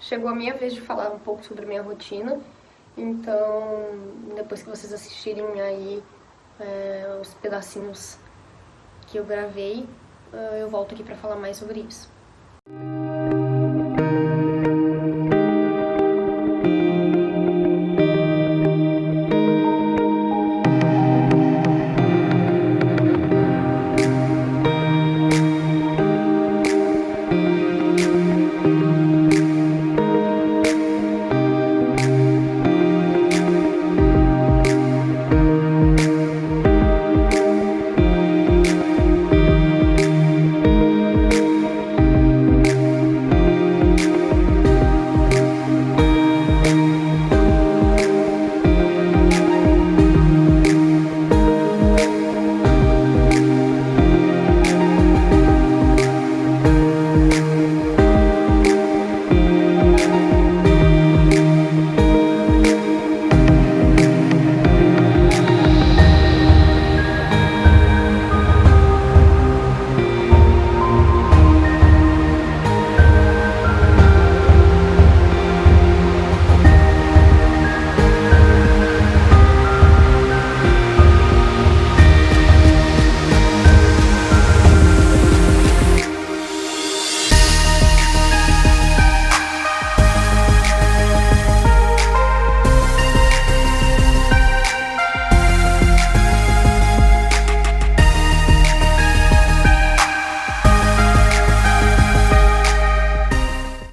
chegou a minha vez de falar um pouco sobre a minha rotina. Então, depois que vocês assistirem aí os pedacinhos que eu gravei, eu volto aqui pra falar mais sobre isso.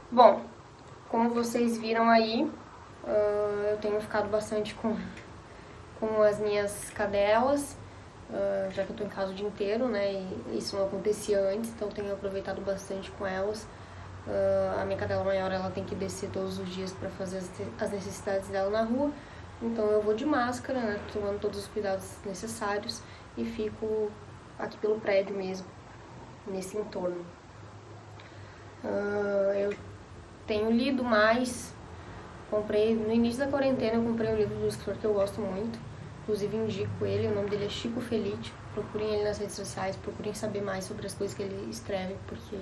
Bom, como vocês viram aí, eu tenho ficado bastante com as minhas cadelas, já que eu tô em casa o dia inteiro, né, e isso não acontecia antes, então eu tenho aproveitado bastante com elas. A minha cadela maior, ela tem que descer todos os dias para fazer as necessidades dela na rua, então eu vou de máscara, né, tomando todos os cuidados necessários e fico aqui pelo prédio mesmo, nesse entorno. Eu tenho lido mais, comprei, no início da quarentena eu comprei um livro do escritor que eu gosto muito, inclusive indico ele, o nome dele é Chico Felitti, procurem ele nas redes sociais, procurem saber mais sobre as coisas que ele escreve, porque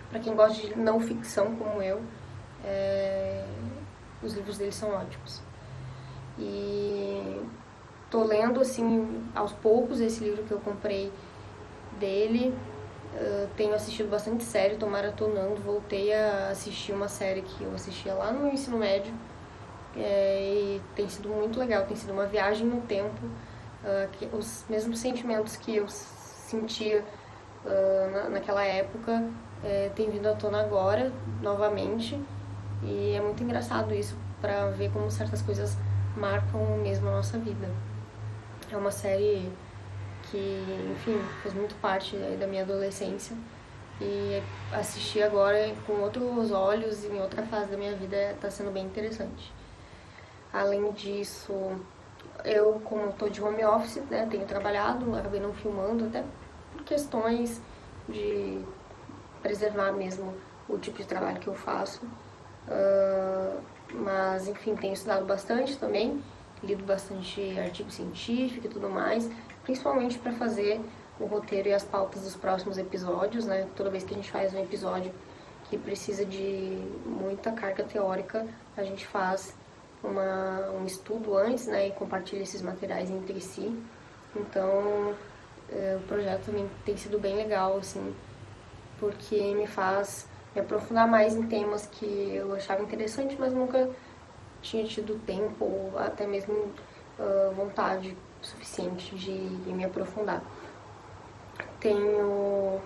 para quem gosta de não ficção como eu, os livros dele são ótimos. E tô lendo assim, aos poucos, esse livro que eu comprei dele. Tenho assistido bastante série, tô maratonando, voltei a assistir uma série que eu assistia lá no ensino médio, e tem sido muito legal, tem sido uma viagem no tempo, os mesmos sentimentos que eu sentia naquela época tem vindo à tona agora, novamente, e é muito engraçado isso, pra ver como certas coisas marcam mesmo a nossa vida. É uma série que, enfim, fez muito parte da minha adolescência e assistir agora com outros olhos, em outra fase da minha vida, está sendo bem interessante. Além disso, eu, como estou de home office, né, tenho trabalhado, acabei não filmando, até por questões de preservar mesmo o tipo de trabalho que eu faço. Mas, enfim, tenho estudado bastante também, lido bastante artigo científico e tudo mais, principalmente para fazer o roteiro e as pautas dos próximos episódios, né? Toda vez que a gente faz um episódio que precisa de muita carga teórica, a gente faz um estudo antes, né? E compartilha esses materiais entre si. Então, o projeto também tem sido bem legal, assim, porque me faz me aprofundar mais em temas que eu achava interessante, mas nunca tinha tido tempo ou até mesmo vontade suficiente de me aprofundar. Tenho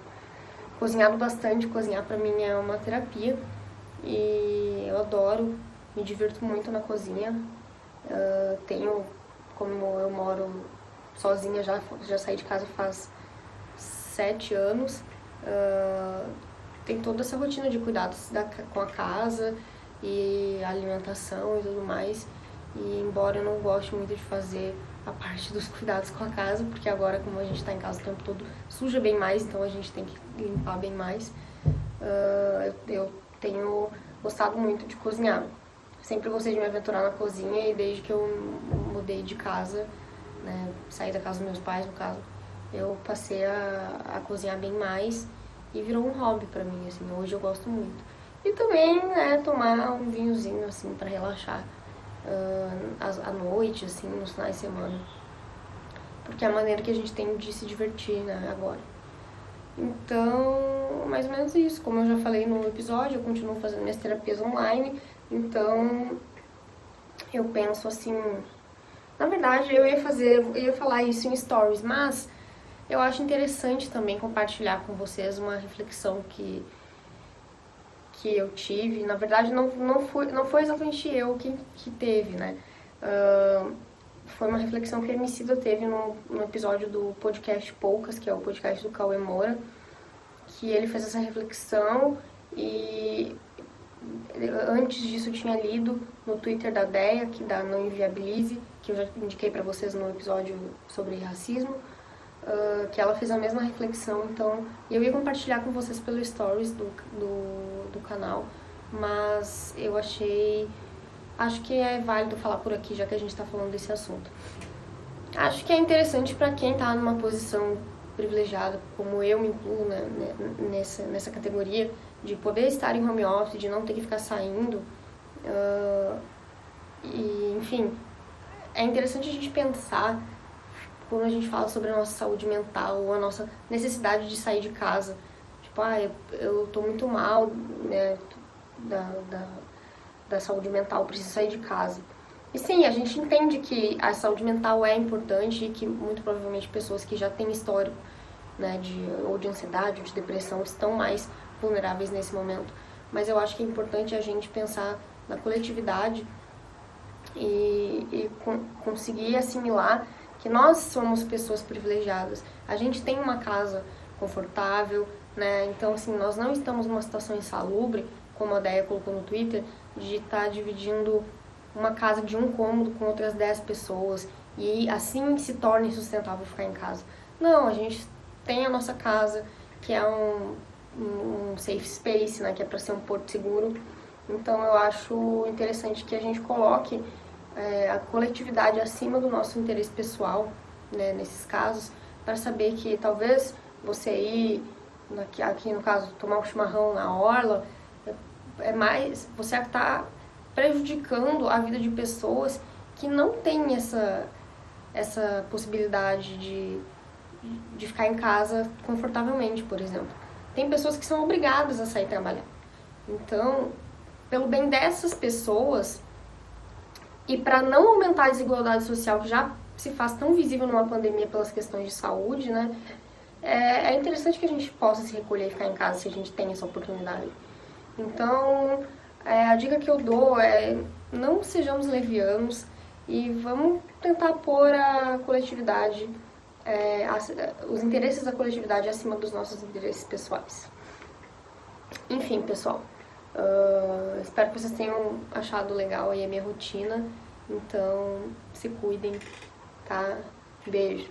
cozinhado bastante, cozinhar pra mim é uma terapia e eu adoro, me divirto muito na cozinha. Como eu moro sozinha, já saí de casa faz 7 anos, tem toda essa rotina de cuidados com a casa e alimentação e tudo mais. E embora eu não goste muito de fazer a parte dos cuidados com a casa, porque agora, como a gente tá em casa o tempo todo, suja bem mais, então a gente tem que limpar bem mais, eu tenho gostado muito de cozinhar. Sempre gostei de me aventurar na cozinha e desde que eu mudei de casa, né, saí da casa dos meus pais, no caso, eu passei a cozinhar bem mais e virou um hobby pra mim, assim, hoje eu gosto muito. E também, né, tomar um vinhozinho, assim, pra relaxar à noite, assim, nos finais de semana. Porque é a maneira que a gente tem de se divertir, né, agora. Então, mais ou menos isso. Como eu já falei no episódio, eu continuo fazendo minhas terapias online. Então, eu penso assim... Na verdade, eu ia falar isso em stories, mas eu acho interessante também compartilhar com vocês uma reflexão que eu tive. Na verdade, não foi exatamente eu que teve, né? Foi uma reflexão que a Emicida teve no episódio do podcast Poucas, que é o podcast do Cauê Moura, que ele fez essa reflexão e antes disso eu tinha lido no Twitter da Deia, que da Não Inviabilize, que eu já indiquei para vocês no episódio sobre racismo, que ela fez a mesma reflexão, então eu ia compartilhar com vocês pelo stories do canal, mas eu acho que é válido falar por aqui, já que a gente está falando desse assunto. Acho que é interessante para quem está numa posição privilegiada, como eu me incluo, né, nessa categoria, de poder estar em home office, de não ter que ficar saindo. E, enfim, é interessante a gente pensar quando a gente fala sobre a nossa saúde mental ou a nossa necessidade de sair de casa. Tipo, eu tô muito mal, né, da saúde mental, preciso sair de casa. E sim, a gente entende que a saúde mental é importante e que muito provavelmente pessoas que já têm histórico, né, ou de ansiedade ou de depressão estão mais vulneráveis nesse momento. Mas eu acho que é importante a gente pensar na coletividade e conseguir assimilar que nós somos pessoas privilegiadas. A gente tem uma casa confortável, né? Então, assim, nós não estamos numa situação insalubre, como a Deia colocou no Twitter, de estar dividindo uma casa de um cômodo com outras 10 pessoas e assim se torna insustentável ficar em casa. Não, a gente tem a nossa casa, que é um safe space, né, que é para ser um porto seguro. Então eu acho interessante que a gente coloque a coletividade acima do nosso interesse pessoal, né, nesses casos, para saber que talvez você ir, aqui no caso, tomar um chimarrão na orla, você está prejudicando a vida de pessoas que não têm essa possibilidade de ficar em casa confortavelmente, por exemplo. Tem pessoas que são obrigadas a sair trabalhar. Então, pelo bem dessas pessoas e para não aumentar a desigualdade social que já se faz tão visível numa pandemia pelas questões de saúde, né? É interessante que a gente possa se recolher e ficar em casa se a gente tem essa oportunidade. Então, a dica que eu dou é não sejamos levianos e vamos tentar pôr a coletividade, os interesses da coletividade acima dos nossos interesses pessoais. Enfim, pessoal, espero que vocês tenham achado legal aí a minha rotina. Então, se cuidem, tá? Beijo.